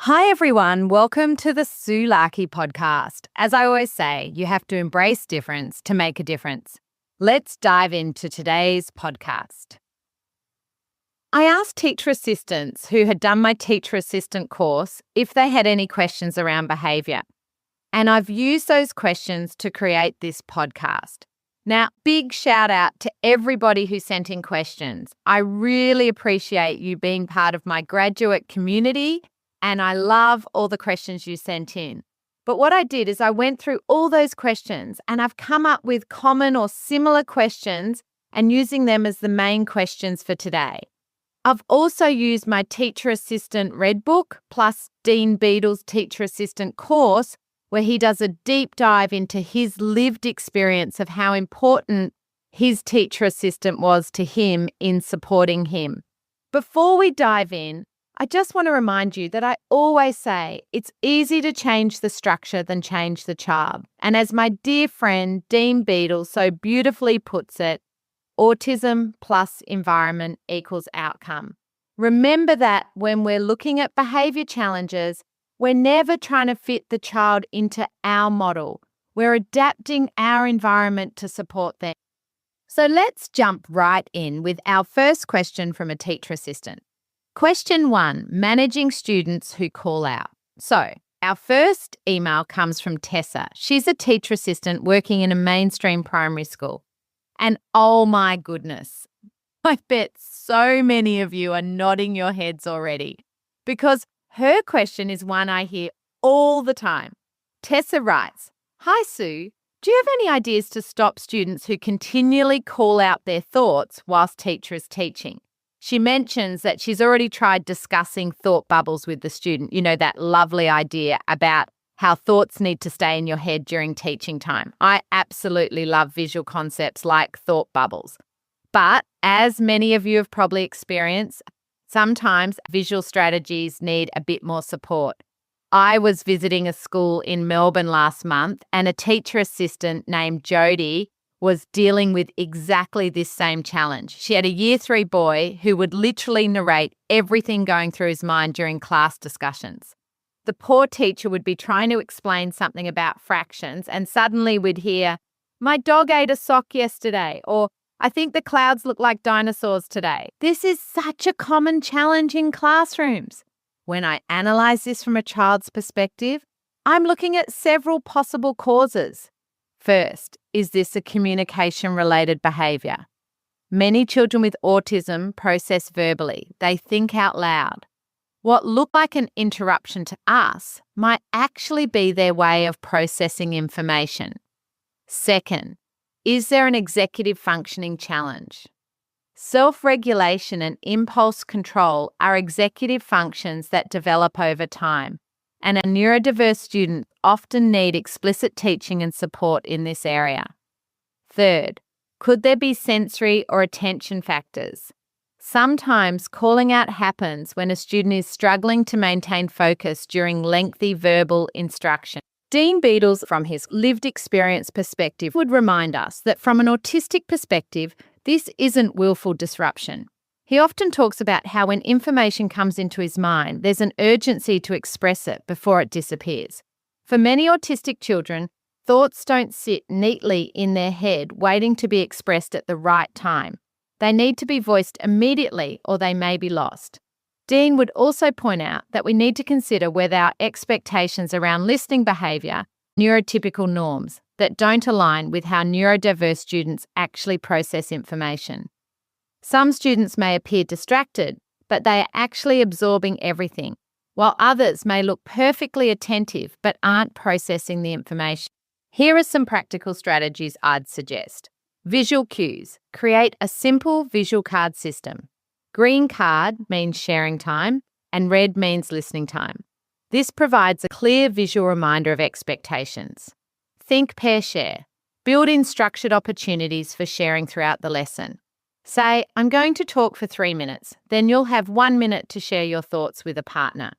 Hi everyone, welcome to the Sulaki podcast. As I always say, you have to embrace difference to make a difference. Let's dive into today's podcast. I asked teacher assistants who had done my teacher assistant course if they had any questions around behaviour. And I've used those questions to create this podcast. Now, big shout out to everybody who sent in questions. I really appreciate you being part of my graduate community. And I love all the questions you sent in. But what I did is I went through all those questions and I've come up with common or similar questions and using them as the main questions for today. I've also used my teacher assistant red book plus Dean Beadle's teacher assistant course where he does a deep dive into his lived experience of how important his teacher assistant was to him in supporting him. Before we dive in, I just want to remind you that I always say it's easy to change the structure than change the child. And as my dear friend Dean Beadle so beautifully puts it, autism plus environment equals outcome. Remember that when we're looking at behaviour challenges, we're never trying to fit the child into our model. We're adapting our environment to support them. So let's jump right in with our first question from a teacher assistant. Question 1, managing students who call out. So our first email comes from Tessa. She's a teacher assistant working in a mainstream primary school. And oh my goodness, I bet so many of you are nodding your heads already because her question is one I hear all the time. Tessa writes, "Hi Sue, do you have any ideas to stop students who continually call out their thoughts whilst teacher is teaching?" She mentions that she's already tried discussing thought bubbles with the student, that lovely idea about how thoughts need to stay in your head during teaching time. I absolutely love visual concepts like thought bubbles. But as many of you have probably experienced, sometimes visual strategies need a bit more support. I was visiting a school in Melbourne last month and a teacher assistant named Jodie was dealing with exactly this same challenge. She had a year 3 boy who would literally narrate everything going through his mind during class discussions. The poor teacher would be trying to explain something about fractions and suddenly we'd hear, "My dog ate a sock yesterday," or "I think the clouds look like dinosaurs today." This is such a common challenge in classrooms. When I analyse this from a child's perspective, I'm looking at several possible causes. First, is this a communication-related behaviour? Many children with autism process verbally. They think out loud. What looked like an interruption to us might actually be their way of processing information. Second, is there an executive functioning challenge? Self-regulation and impulse control are executive functions that develop over time. And our neurodiverse students often need explicit teaching and support in this area. Third, could there be sensory or attention factors? Sometimes calling out happens when a student is struggling to maintain focus during lengthy verbal instruction. Dean Beadle's, from his lived experience perspective, would remind us that from an autistic perspective, this isn't willful disruption. He often talks about how when information comes into his mind, there's an urgency to express it before it disappears. For many autistic children, thoughts don't sit neatly in their head waiting to be expressed at the right time. They need to be voiced immediately or they may be lost. Dean would also point out that we need to consider whether our expectations around listening behaviour are neurotypical norms that don't align with how neurodiverse students actually process information. Some students may appear distracted, but they are actually absorbing everything, while others may look perfectly attentive but aren't processing the information. Here are some practical strategies I'd suggest. Visual cues. Create a simple visual card system. Green card means sharing time and red means listening time. This provides a clear visual reminder of expectations. Think pair share. Build in structured opportunities for sharing throughout the lesson. Say, "I'm going to talk for 3 minutes, then you'll have 1 minute to share your thoughts with a partner."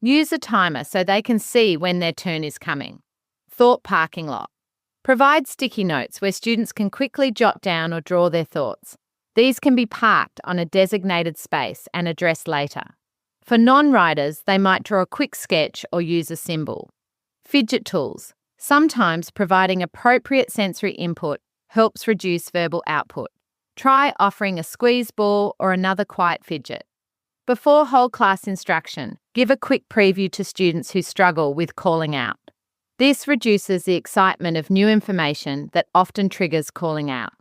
Use a timer so they can see when their turn is coming. Thought parking lot. Provide sticky notes where students can quickly jot down or draw their thoughts. These can be parked on a designated space and addressed later. For non-writers, they might draw a quick sketch or use a symbol. Fidget tools. Sometimes providing appropriate sensory input helps reduce verbal output. Try offering a squeeze ball or another quiet fidget. Before whole class instruction, give a quick preview to students who struggle with calling out. This reduces the excitement of new information that often triggers calling out.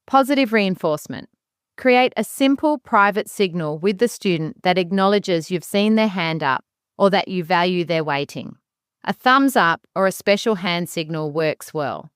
Positive reinforcement. Create a simple private signal with the student that acknowledges you've seen their hand up or that you value their waiting. A thumbs up or a special hand signal works well.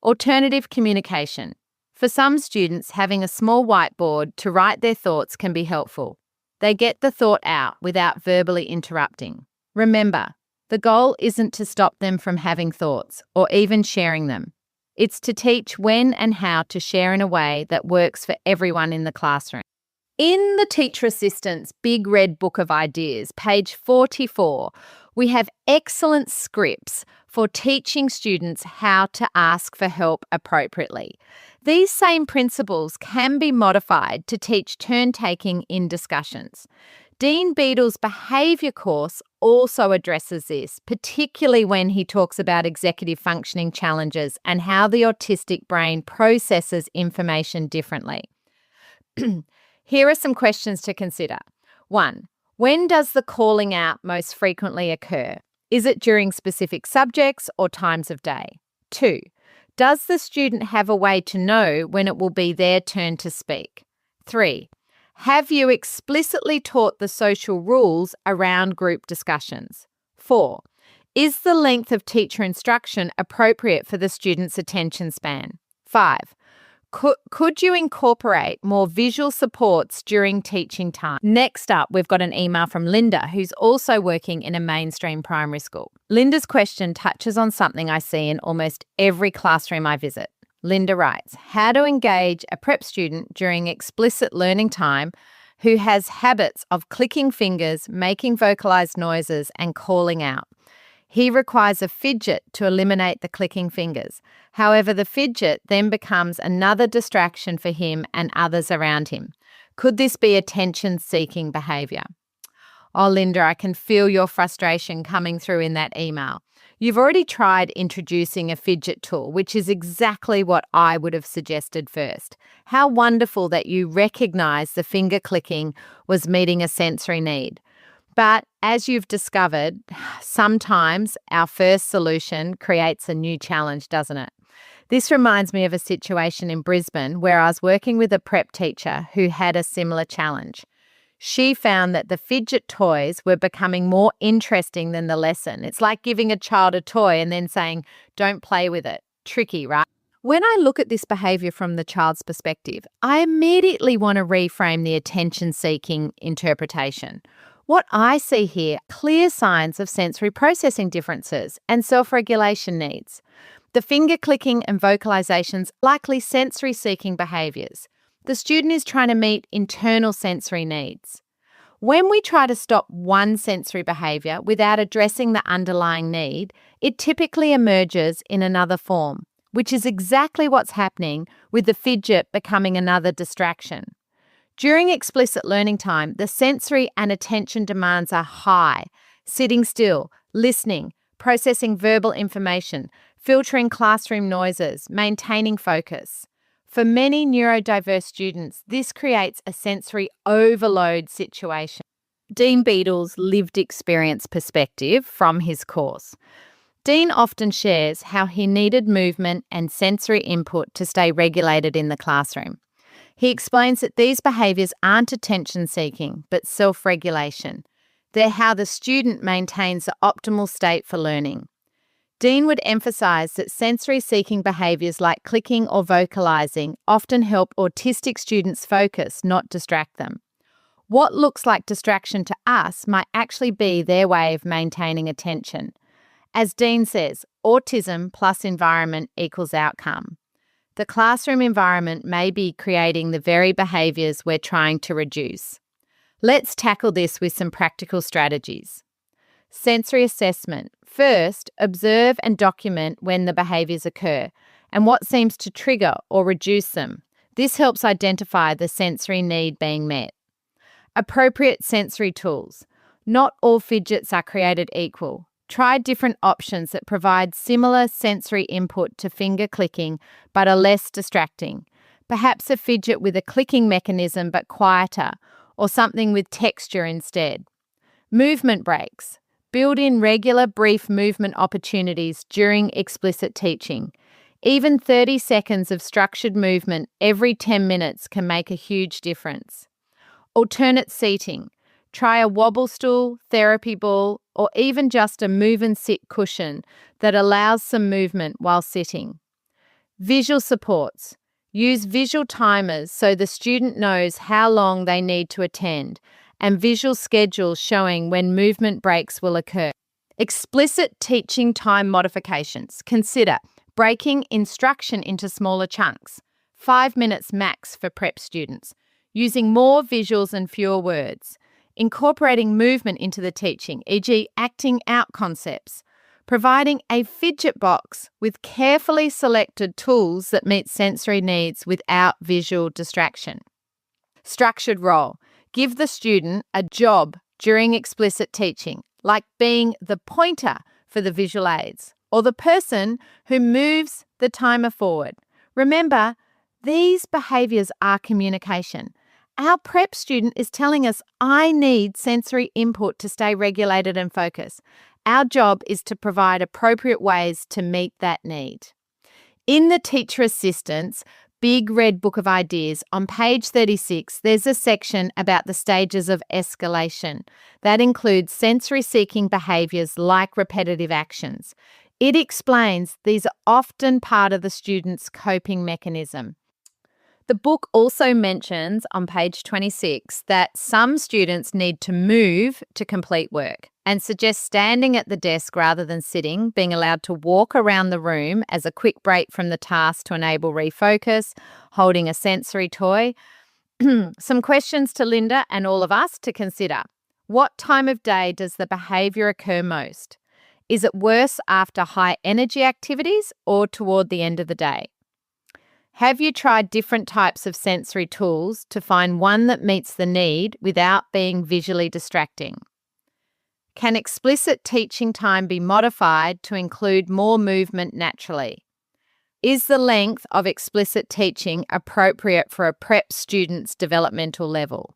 Alternative communication. For some students, having a small whiteboard to write their thoughts can be helpful. They get the thought out without verbally interrupting. Remember, the goal isn't to stop them from having thoughts or even sharing them. It's to teach when and how to share in a way that works for everyone in the classroom. In the Teacher Assistant's Big Red Book of Ideas, page 44, we have excellent scripts for teaching students how to ask for help appropriately. These same principles can be modified to teach turn-taking in discussions. Dean Beadle's Behaviour course also addresses this, particularly when he talks about executive functioning challenges and how the autistic brain processes information differently. Here are some questions to consider. 1. When does the calling out most frequently occur? Is it during specific subjects or times of day? 2. Does the student have a way to know when it will be their turn to speak? 3. Have you explicitly taught the social rules around group discussions? 4. Is the length of teacher instruction appropriate for the student's attention span? 5. Could you incorporate more visual supports during teaching time? Next up, we've got an email from Linda, who's also working in a mainstream primary school. Linda's question touches on something I see in almost every classroom I visit. Linda writes, how to engage a prep student during explicit learning time who has habits of clicking fingers, making vocalized noises, and calling out. He requires a fidget to eliminate the clicking fingers. However, the fidget then becomes another distraction for him and others around him. Could this be attention-seeking behaviour? Oh, Linda, I can feel your frustration coming through in that email. You've already tried introducing a fidget tool, which is exactly what I would have suggested first. How wonderful that you recognise the finger clicking was meeting a sensory need. But as you've discovered, sometimes our first solution creates a new challenge, doesn't it? This reminds me of a situation in Brisbane where I was working with a prep teacher who had a similar challenge. She found that the fidget toys were becoming more interesting than the lesson. It's like giving a child a toy and then saying, don't play with it. Tricky, right? When I look at this behaviour from the child's perspective, I immediately want to reframe the attention-seeking interpretation. What I see here are clear signs of sensory processing differences and self-regulation needs. The finger clicking and vocalizations likely sensory-seeking behaviours. The student is trying to meet internal sensory needs. When we try to stop one sensory behaviour without addressing the underlying need, it typically emerges in another form, which is exactly what's happening with the fidget becoming another distraction. During explicit learning time, the sensory and attention demands are high. Sitting still, listening, processing verbal information, filtering classroom noises, maintaining focus. For many neurodiverse students, this creates a sensory overload situation. Dean Beadle's lived experience perspective from his course. Dean often shares how he needed movement and sensory input to stay regulated in the classroom. He explains that these behaviours aren't attention-seeking, but self-regulation. They're how the student maintains the optimal state for learning. Dean would emphasise that sensory-seeking behaviours like clicking or vocalising often help autistic students focus, not distract them. What looks like distraction to us might actually be their way of maintaining attention. As Dean says, autism plus environment equals outcome. The classroom environment may be creating the very behaviours we're trying to reduce. Let's tackle this with some practical strategies. Sensory assessment. First, observe and document when the behaviours occur and what seems to trigger or reduce them. This helps identify the sensory need being met. Appropriate sensory tools. Not all fidgets are created equal. Try different options that provide similar sensory input to finger clicking but are less distracting. Perhaps a fidget with a clicking mechanism but quieter, or something with texture instead. Movement breaks. Build in regular brief movement opportunities during explicit teaching. Even 30 seconds of structured movement every 10 minutes can make a huge difference. Alternate seating. Try a wobble stool, therapy ball, or even just a move and sit cushion that allows some movement while sitting. Visual supports. Use visual timers so the student knows how long they need to attend, and visual schedules showing when movement breaks will occur. Explicit teaching time modifications. Consider breaking instruction into smaller chunks, 5 minutes max for prep students, using more visuals and fewer words, incorporating movement into the teaching, e.g. acting out concepts, providing a fidget box with carefully selected tools that meet sensory needs without visual distraction. Structured role. Give the student a job during explicit teaching, like being the pointer for the visual aids or the person who moves the timer forward. Remember, these behaviours are communication. Our prep student is telling us, I need sensory input to stay regulated and focused. Our job is to provide appropriate ways to meet that need. In the Teacher Assistant's Big Red Book of Ideas, on page 36, there's a section about the stages of escalation. That includes sensory-seeking behaviours like repetitive actions. It explains these are often part of the student's coping mechanism. The book also mentions on page 26 that some students need to move to complete work and suggests standing at the desk rather than sitting, being allowed to walk around the room as a quick break from the task to enable refocus, holding a sensory toy. Some questions to Linda and all of us to consider. What time of day does the behaviour occur most? Is it worse after high energy activities or toward the end of the day? Have you tried different types of sensory tools to find one that meets the need without being visually distracting? Can explicit teaching time be modified to include more movement naturally? Is the length of explicit teaching appropriate for a prep student's developmental level?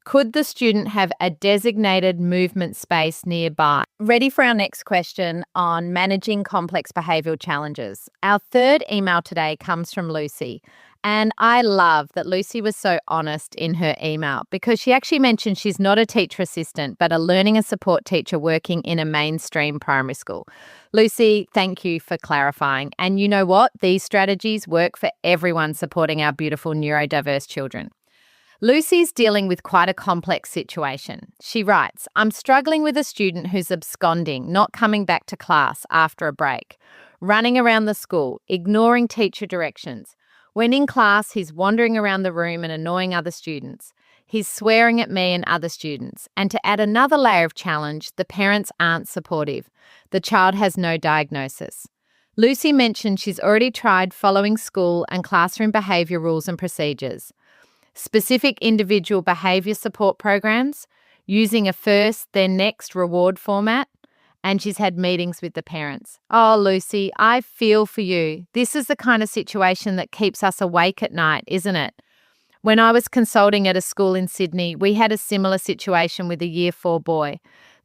Could the student have a designated movement space nearby? Ready for our next question on managing complex behavioural challenges. Our third email today comes from Lucy. And I love that Lucy was so honest in her email because she actually mentioned she's not a teacher assistant, but a learning and support teacher working in a mainstream primary school. Lucy, thank you for clarifying. And you know what? These strategies work for everyone supporting our beautiful neurodiverse children. Lucy's dealing with quite a complex situation. She writes, I'm struggling with a student who's absconding, not coming back to class after a break, running around the school, ignoring teacher directions. When in class, he's wandering around the room and annoying other students. He's swearing at me and other students. And to add another layer of challenge, the parents aren't supportive. The child has no diagnosis. Lucy mentioned she's already tried following school and classroom behaviour rules and procedures, specific individual behaviour support programs, using a first, then next reward format, and she's had meetings with the parents. Oh, Lucy, I feel for you. This is the kind of situation that keeps us awake at night, isn't it? When I was consulting at a school in Sydney, we had a similar situation with a Year 4 boy.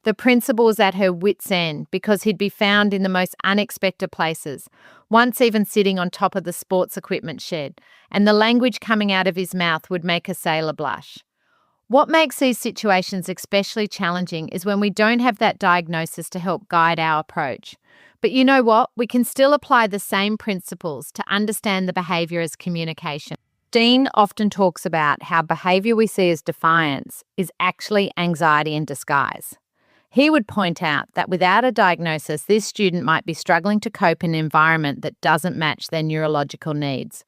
The principal was at her wit's end because he'd be found in the most unexpected places, once even sitting on top of the sports equipment shed, and the language coming out of his mouth would make a sailor blush. What makes these situations especially challenging is when we don't have that diagnosis to help guide our approach. But you know what? We can still apply the same principles to understand the behaviour as communication. Dean often talks about how behaviour we see as defiance is actually anxiety in disguise. He would point out that without a diagnosis, this student might be struggling to cope in an environment that doesn't match their neurological needs,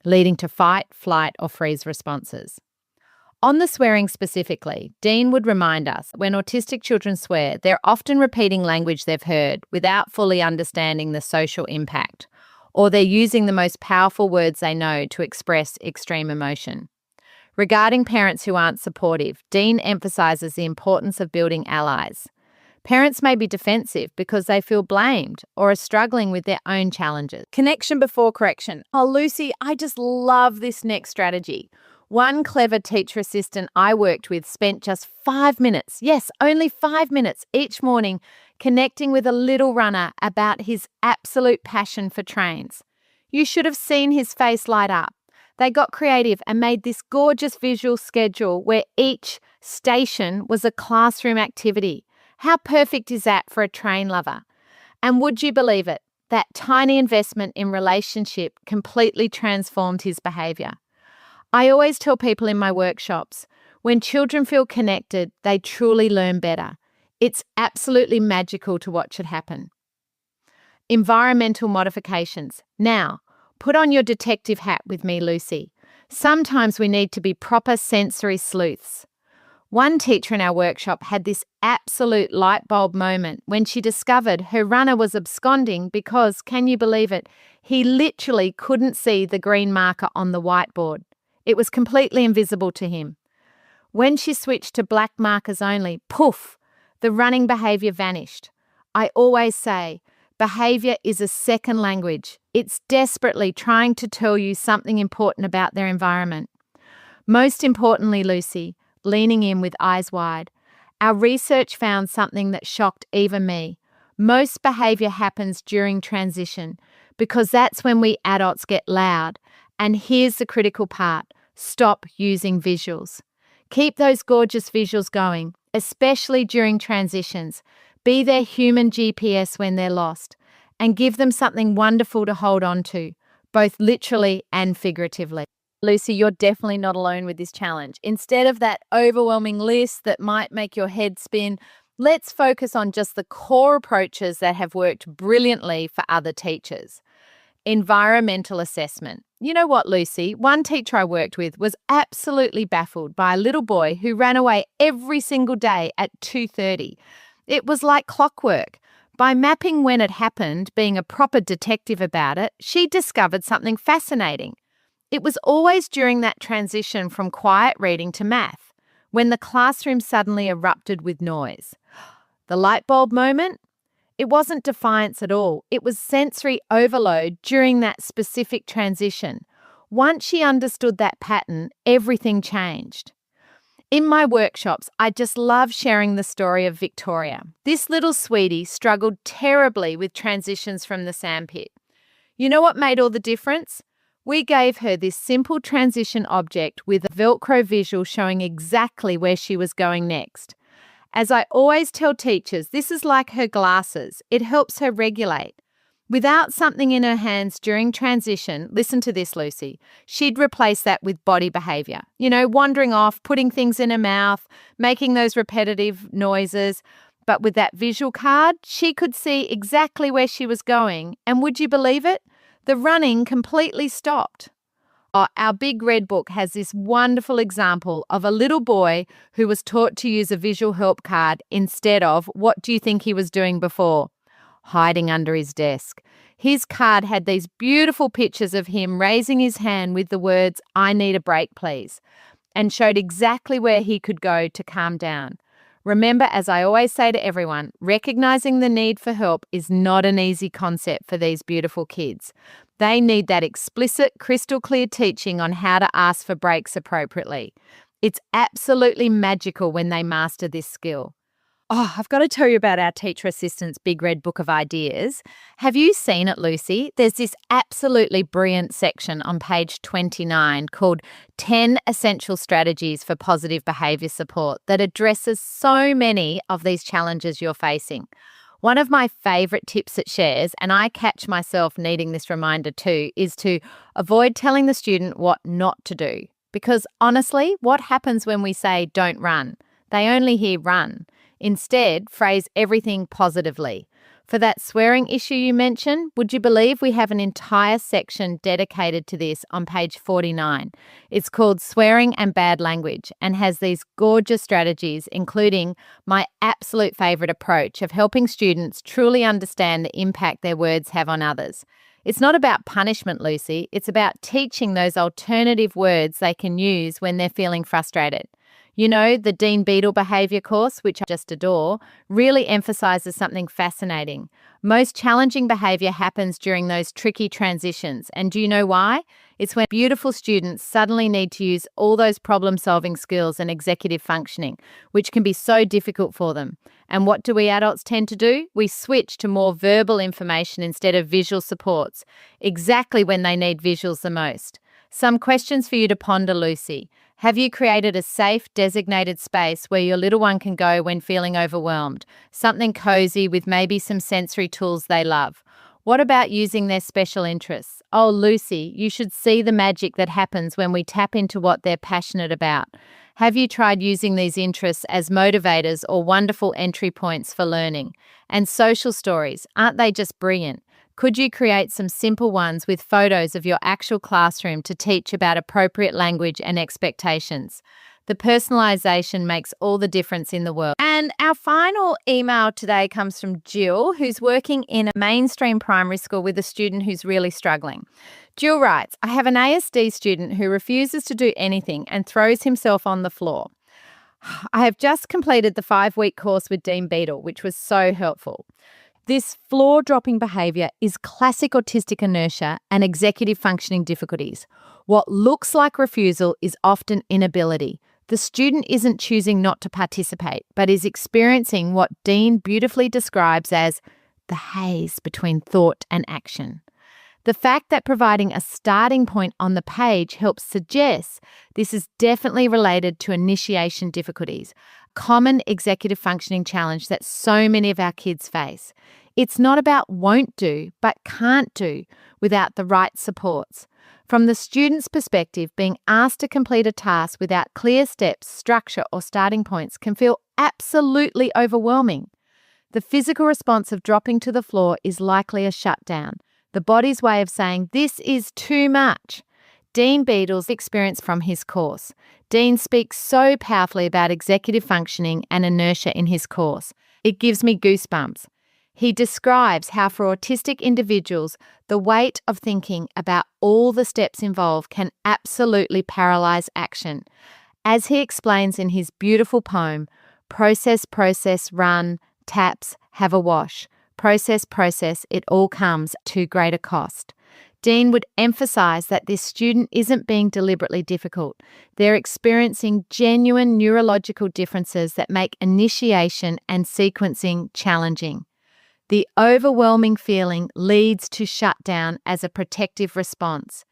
leading to fight, flight, or freeze responses. On the swearing specifically, Dean would remind us when autistic children swear, they're often repeating language they've heard without fully understanding the social impact, or they're using the most powerful words they know to express extreme emotion. Regarding parents who aren't supportive, Dean emphasises the importance of building allies. Parents may be defensive because they feel blamed or are struggling with their own challenges. Connection before correction. Oh, Lucy, I just love this next strategy. One clever teacher assistant I worked with spent just 5 minutes, yes, only 5 minutes each morning, connecting with a little runner about his absolute passion for trains. You should have seen his face light up. They got creative and made this gorgeous visual schedule where each station was a classroom activity. How perfect is that for a train lover? And would you believe it? That tiny investment in relationship completely transformed his behaviour. I always tell people in my workshops, when children feel connected, they truly learn better. It's absolutely magical to watch it happen. Environmental modifications. Now, put on your detective hat with me, Lucy. Sometimes we need to be proper sensory sleuths. One teacher in our workshop had this absolute light bulb moment when she discovered her runner was absconding because, can you believe it, he literally couldn't see the green marker on the whiteboard. It was completely invisible to him. When she switched to black markers only, poof, the running behaviour vanished. I always say, behaviour is a second language. It's desperately trying to tell you something important about their environment. Most importantly, Lucy, leaning in with eyes wide, our research found something that shocked even me. Most behaviour happens during transition because that's when we adults get loud. And here's the critical part. Stop using visuals. Keep those gorgeous visuals going, especially during transitions. Be their human GPS when they're lost, and give them something wonderful to hold on to, both literally and figuratively. Lucy, you're definitely not alone with this challenge. Instead of that overwhelming list that might make your head spin, let's focus on just the core approaches that have worked brilliantly for other teachers. Environmental assessment. You know what, Lucy? One teacher I worked with was absolutely baffled by a little boy who ran away every single day at 2:30. It was like clockwork. By mapping when it happened, being a proper detective about it, she discovered something fascinating. It was always during that transition from quiet reading to math, when the classroom suddenly erupted with noise. The light bulb moment? It wasn't defiance at all. It was sensory overload during that specific transition. Once she understood that pattern, everything changed. In my workshops, I just love sharing the story of Victoria. This little sweetie struggled terribly with transitions from the sandpit. You know what made all the difference? We gave her this simple transition object with a Velcro visual showing exactly where she was going next. As I always tell teachers, this is like her glasses. It helps her regulate. Without something in her hands during transition, listen to this, Lucy, she'd replace that with body behaviour. You know, wandering off, putting things in her mouth, making those repetitive noises. But with that visual card, she could see exactly where she was going. And would you believe it? The running completely stopped. Our big red book has this wonderful example of a little boy who was taught to use a visual help card instead of, what do you think he was doing before? Hiding under his desk. His card had these beautiful pictures of him raising his hand with the words, "I need a break, please," and showed exactly where he could go to calm down. Remember, as I always say to everyone, recognizing the need for help is not an easy concept for these beautiful kids. They need that explicit, crystal clear teaching on how to ask for breaks appropriately. It's absolutely magical when they master this skill. Oh, I've got to tell you about our teacher assistant's big red book of ideas. Have you seen it, Lucy? There's this absolutely brilliant section on page 29 called 10 Essential Strategies for Positive Behaviour Support that addresses so many of these challenges you're facing. One of my favourite tips it shares, and I catch myself needing this reminder too, is to avoid telling the student what not to do. Because honestly, what happens when we say don't run? They only hear run. Instead, phrase everything positively. For that swearing issue you mentioned, would you believe we have an entire section dedicated to this on page 49? It's called Swearing and Bad Language and has these gorgeous strategies, including my absolute favourite approach of helping students truly understand the impact their words have on others. It's not about punishment, Lucy. It's about teaching those alternative words they can use when they're feeling frustrated. You know, the Dean Beadle Behaviour course, which I just adore, really emphasises something fascinating. Most challenging behaviour happens during those tricky transitions. And do you know why? It's when beautiful students suddenly need to use all those problem-solving skills and executive functioning, which can be so difficult for them. And what do we adults tend to do? We switch to more verbal information instead of visual supports, exactly when they need visuals the most. Some questions for you to ponder, Lucy. Have you created a safe, designated space where your little one can go when feeling overwhelmed? Something cozy with maybe some sensory tools they love. What about using their special interests? Oh, Lucy, you should see the magic that happens when we tap into what they're passionate about. Have you tried using these interests as motivators or wonderful entry points for learning? And social stories, aren't they just brilliant? Could you create some simple ones with photos of your actual classroom to teach about appropriate language and expectations? The personalisation makes all the difference in the world. And our final email today comes from Jill, who's working in a mainstream primary school with a student who's really struggling. Jill writes, I have an ASD student who refuses to do anything and throws himself on the floor. I have just completed the 5-week course with Dean Beadle, which was so helpful. This floor-dropping behaviour is classic autistic inertia and executive functioning difficulties. What looks like refusal is often inability. The student isn't choosing not to participate, but is experiencing what Dean beautifully describes as the haze between thought and action. The fact that providing a starting point on the page helps suggest this is definitely related to initiation difficulties, common executive functioning challenge that so many of our kids face. It's not about won't do, but can't do without the right supports. From the student's perspective, being asked to complete a task without clear steps, structure, or starting points can feel absolutely overwhelming. The physical response of dropping to the floor is likely a shutdown, the body's way of saying, this is too much. Dean Beadle's experience from his course. Dean speaks so powerfully about executive functioning and inertia in his course. It gives me goosebumps. He describes how for autistic individuals, the weight of thinking about all the steps involved can absolutely paralyse action. As he explains in his beautiful poem, process, run, taps, have a wash. Process, it all comes to greater cost. Dean would emphasise that this student isn't being deliberately difficult. They're experiencing genuine neurological differences that make initiation and sequencing challenging. The overwhelming feeling leads to shutdown as a protective response.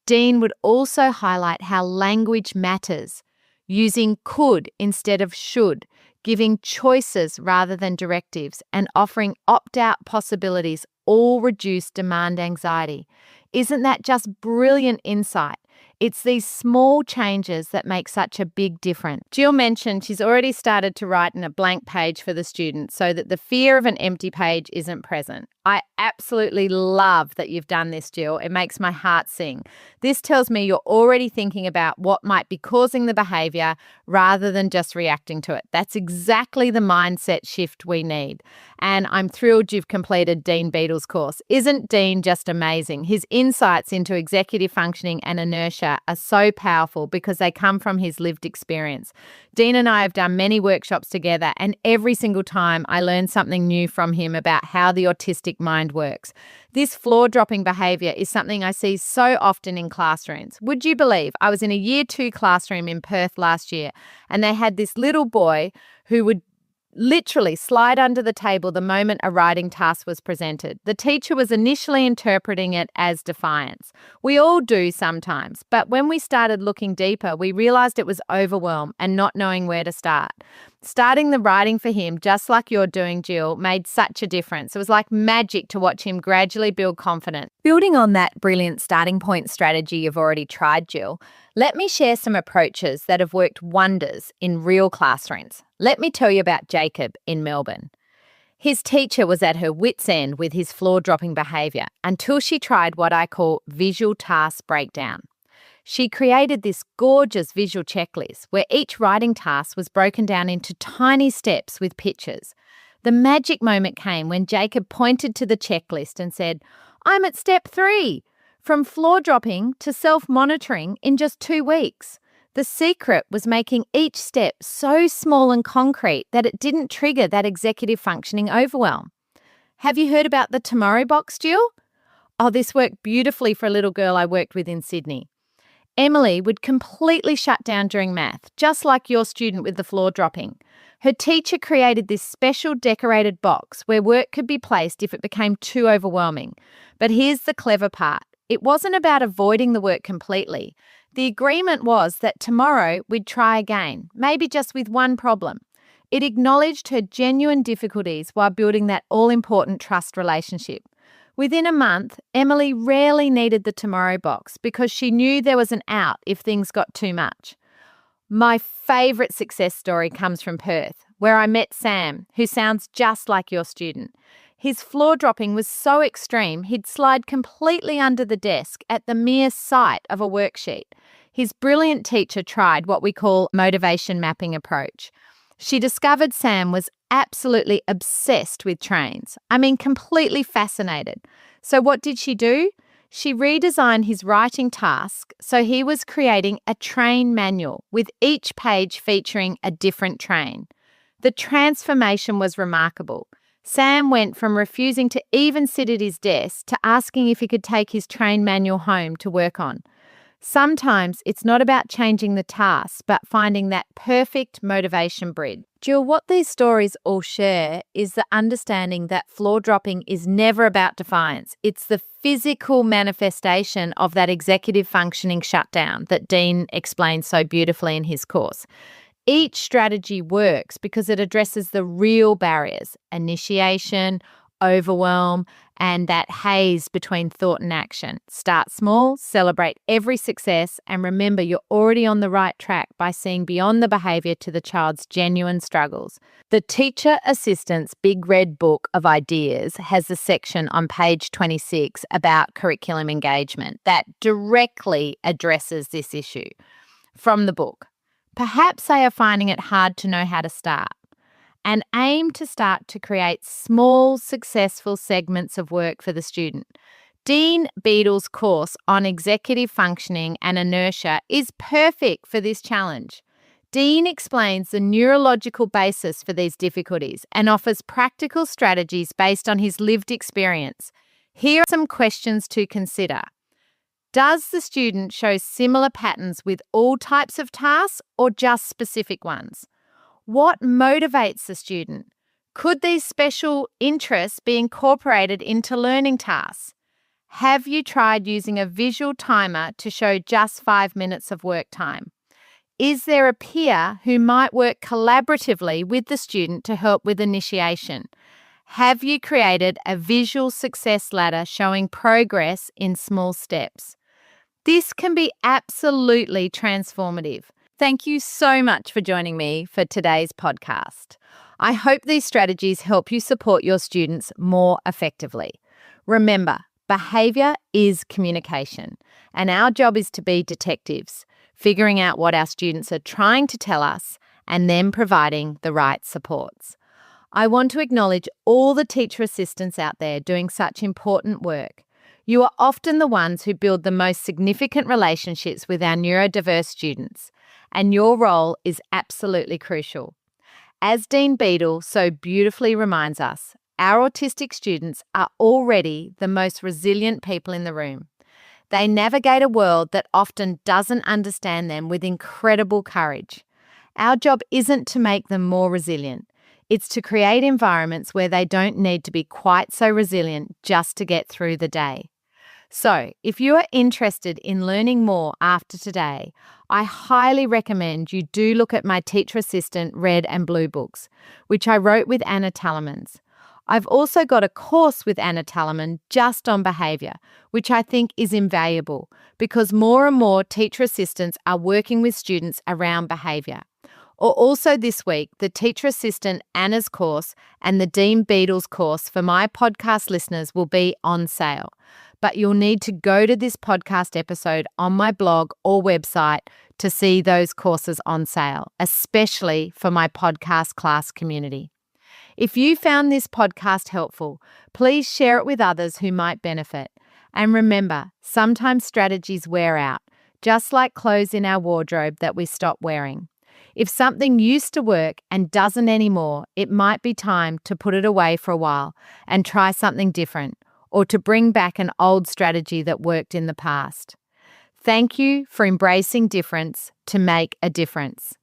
Dean would also highlight how language matters, using could instead of should, giving choices rather than directives, and offering opt-out possibilities all reduce demand anxiety. Isn't that just brilliant insight? It's these small changes that make such a big difference. Jill mentioned she's already started to write in a blank page for the student so that the fear of an empty page isn't present. I absolutely love that you've done this, Jill. It makes my heart sing. This tells me you're already thinking about what might be causing the behaviour rather than just reacting to it. That's exactly the mindset shift we need. And I'm thrilled you've completed Dean Beadle's course. Isn't Dean just amazing? His insights into executive functioning and inertia are so powerful because they come from his lived experience. Dean and I have done many workshops together, and every single time I learn something new from him about how the autistic mind works. This floor-dropping behaviour is something I see so often in classrooms. Would you believe I was in a Year 2 classroom in Perth last year, and they had this little boy who would literally slide under the table the moment a writing task was presented. The teacher was initially interpreting it as defiance. We all do sometimes, but when we started looking deeper, we realised it was overwhelm and not knowing where to start. Starting the writing for him, just like you're doing, Jill, made such a difference. It was like magic to watch him gradually build confidence. Building on that brilliant starting point strategy you've already tried, Jill, let me share some approaches that have worked wonders in real classrooms. Let me tell you about Jacob in Melbourne. His teacher was at her wit's end with his floor-dropping behaviour until she tried what I call visual task breakdown. She created this gorgeous visual checklist where each writing task was broken down into tiny steps with pictures. The magic moment came when Jacob pointed to the checklist and said, I'm at step 3, from floor dropping to self-monitoring in just 2 weeks. The secret was making each step so small and concrete that it didn't trigger that executive functioning overwhelm. Have you heard about the tomorrow box, Jill? Oh, this worked beautifully for a little girl I worked with in Sydney. Emily would completely shut down during math, just like your student with the floor dropping. Her teacher created this special decorated box where work could be placed if it became too overwhelming. But here's the clever part. It wasn't about avoiding the work completely. The agreement was that tomorrow we'd try again, maybe just with one problem. It acknowledged her genuine difficulties while building that all-important trust relationship. Within a month, Emily rarely needed the tomorrow box because she knew there was an out if things got too much. My favourite success story comes from Perth, where I met Sam, who sounds just like your student. His floor dropping was so extreme he'd slide completely under the desk at the mere sight of a worksheet. His brilliant teacher tried what we call motivation mapping approach. She discovered Sam was absolutely obsessed with trains. Completely fascinated. So what did she do? She redesigned his writing task so he was creating a train manual with each page featuring a different train. The transformation was remarkable. Sam went from refusing to even sit at his desk to asking if he could take his train manual home to work on. Sometimes it's not about changing the task, but finding that perfect motivation bridge. Jill, what these stories all share is the understanding that floor dropping is never about defiance. It's the physical manifestation of that executive functioning shutdown that Dean explains so beautifully in his course. Each strategy works because it addresses the real barriers: initiation, overwhelm, and that haze between thought and action. Start small, celebrate every success, and remember you're already on the right track by seeing beyond the behaviour to the child's genuine struggles. The Teacher Assistant's Big Red Book of Ideas has a section on page 26 about curriculum engagement that directly addresses this issue. From the book, perhaps they are finding it hard to know how to start, and aim to start to create small, successful segments of work for the student. Dean Beadle's course on executive functioning and inertia is perfect for this challenge. Dean explains the neurological basis for these difficulties and offers practical strategies based on his lived experience. Here are some questions to consider. Does the student show similar patterns with all types of tasks or just specific ones? What motivates the student? Could these special interests be incorporated into learning tasks? Have you tried using a visual timer to show just 5 minutes of work time? Is there a peer who might work collaboratively with the student to help with initiation? Have you created a visual success ladder showing progress in small steps? This can be absolutely transformative. Thank you so much for joining me for today's podcast. I hope these strategies help you support your students more effectively. Remember, behaviour is communication, and our job is to be detectives, figuring out what our students are trying to tell us and then providing the right supports. I want to acknowledge all the teacher assistants out there doing such important work. You are often the ones who build the most significant relationships with our neurodiverse students, and your role is absolutely crucial. As Dean Beadle so beautifully reminds us, our autistic students are already the most resilient people in the room. They navigate a world that often doesn't understand them with incredible courage. Our job isn't to make them more resilient. It's to create environments where they don't need to be quite so resilient just to get through the day. So, if you are interested in learning more after today, I highly recommend you do look at my Teacher Assistant Red and Blue books, which I wrote with Anna Tallemans. I've also got a course with Anna Talleman just on behaviour, which I think is invaluable because more and more teacher assistants are working with students around behaviour. Or also this week, the Teacher Assistant Anna's course and the Dean Beadle's course for my podcast listeners will be on sale. But you'll need to go to this podcast episode on my blog or website to see those courses on sale, especially for my podcast class community. If you found this podcast helpful, please share it with others who might benefit. And remember, sometimes strategies wear out, just like clothes in our wardrobe that we stop wearing. If something used to work and doesn't anymore, it might be time to put it away for a while and try something different, or to bring back an old strategy that worked in the past. Thank you for embracing difference to make a difference.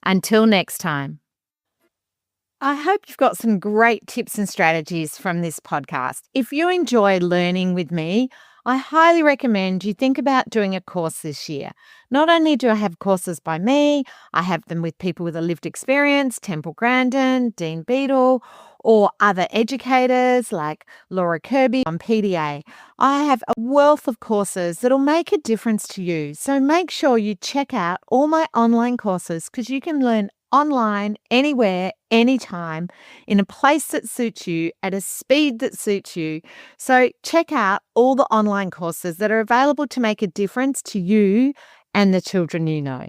Until next time. I hope you've got some great tips and strategies from this podcast. If you enjoy learning with me, I highly recommend you think about doing a course this year. Not only do I have courses by me, I have them with people with a lived experience, Temple Grandin, Dean Beadle, or other educators like Laura Kirby on PDA. I have a wealth of courses that'll make a difference to you. So make sure you check out all my online courses, because you can learn online, anywhere, anytime, in a place that suits you, at a speed that suits you. So check out all the online courses that are available to make a difference to you and the children you know.